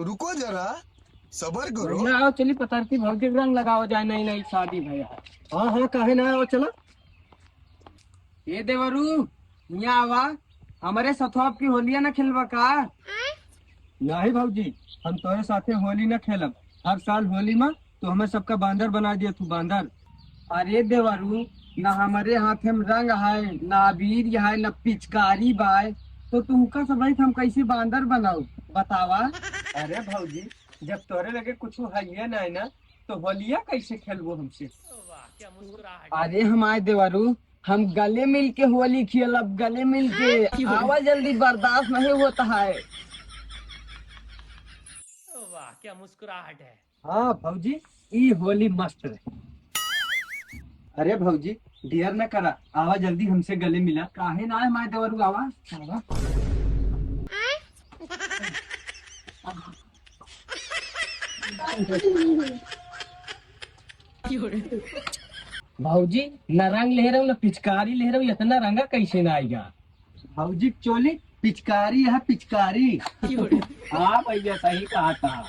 रुको जरा, सबर करो। भैया आओ चली पतरती भौजी के रंग लगाओ जाए, नई नई शादी भैया। हाँ हाँ काहे ना आओ चलो। ये देवरू यहाँ आवा, हमारे सथवाप की होलिया न खेलवा का। नहीं भौजी, हम तोरे साथे होली न खेलब। हर साल होली में तो हमें सबका बांदर बना दिया तू बांदर। अरे देवरू, न हमारे हाथ में रंग है, न अबीर है, न पिचकारी बाय, तो तुमका सब हम कैसे बांदर बनाऊ बतावा। अरे भौजी, जब तोरे लगे कुछ है नहीं ना, तो होलिया कैसे खेलबो हमसे। अरे हमारे देवरू, हम गले मिल के होली खेलब, गले मिल के आवा, जल्दी बर्दाश्त नहीं होता है। वाह क्या मुस्कुराहट है। हाँ भौजी, ई होली मस्त है। अरे भौजी, डियर न करा, आवा जल्दी हमसे गले मिला। काहे ना है हमारे देवरू, आवा आवा। भौजी न रंग ले रहा हूँ न पिचकारी ले रहा हूँ, इतना रंगा कैसे ना आएगा। भौजी चोली पिचकारी है पिचकारी। हाँ भैया सही कहा था।